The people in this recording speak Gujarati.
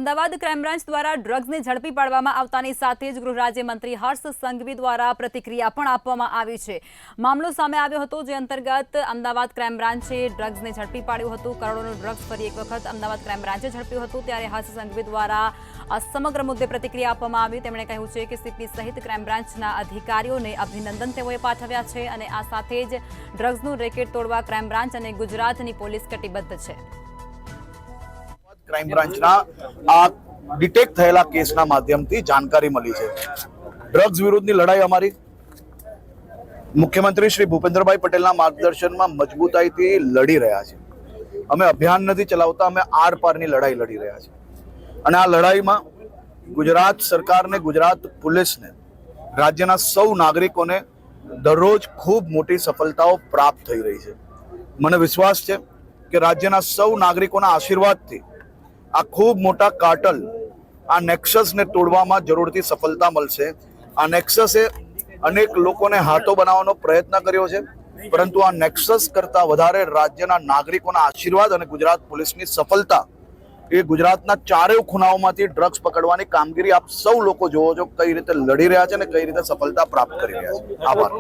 અમદાવાદ ક્રાઇમ બ્રાન્ચ દ્વારા ડ્રગ્સને ઝડપી પાડવામાં આવતાની સાથે જ ગૃહ રાજ્યમંત્રી હર્ષ સંઘવી દ્વારા પ્રતિક્રિયા પણ આપવામાં આવી છે। મામલો સામે આવ્યો હતો, જે અંતર્ગત અમદાવાદ ક્રાઇમ બ્રાન્ચે ડ્રગ્સને ઝડપી પાડ્યું હતું। કરોડોનું ડ્રગ્સ ફરી એક વખત અમદાવાદ ક્રાઇમ બ્રાન્ચે ઝડપ્યું હતું, ત્યારે હર્ષ સંઘવી દ્વારા આ સમગ્ર મુદ્દે પ્રતિક્રિયા આપવામાં આવી। તેમણે કહ્યું છે કે સીપી સહિત ક્રાઇમ બ્રાન્ચના અધિકારીઓને અભિનંદન તેઓએ પાઠવ્યા છે અને આ સાથે જ ડ્રગ્સનું રેકેટ તોડવા ક્રાઇમ બ્રાન્ચ અને ગુજરાતની પોલીસ કટિબદ્ધ છે। ક્રાઇમ બ્રાન્ચના આ ડિટેક્ટ થયેલા કેસના માધ્યમથી જાણકારી મળી છે। ડ્રગ્સ વિરુદ્ધની લડાઈ અમારી મુખ્યમંત્રી શ્રી ભૂપેન્દ્રભાઈ પટેલના માર્ગદર્શનમાં મજબૂતાઈથી લડી રહ્યા છે। અમે અભિયાન નથી ચલાવતા, અમે આર પારની લડાઈ લડી રહ્યા છીએ અને આ લડાઈમાં ગુજરાત સરકારને, ગુજરાત પોલીસને, રાજ્યના સૌ નાગરિકોને દરરોજ ખૂબ મોટી સફળતાઓ પ્રાપ્ત થઈ રહી છે। મને વિશ્વાસ છે કે રાજ્યના સૌ નાગરિકોના આશીર્વાદથી આ ખૂબ મોટા કાર્ટલ, આ નેક્સસને તોડવામાં જરૂરથી સફળતા મળશે। આ નેક્સસે અનેક લોકોને હાથો બનાવવાનો પ્રયત્ન કર્યો છે, પરંતુ આ નેક્સસ કરતાં વધારે રાજ્યના નાગરિકોના આશીર્વાદ અને ગુજરાત પોલીસની સફળતા એ ગુજરાતના ચારેય ખૂણાઓમાંથી ડ્રગ્સ પકડવાની કામગીરી આપ સૌ લોકો જોવો છો, કઈ રીતે લડી રહ્યા છે અને કઈ રીતે સફળતા પ્રાપ્ત કરી રહ્યા છે। આભાર।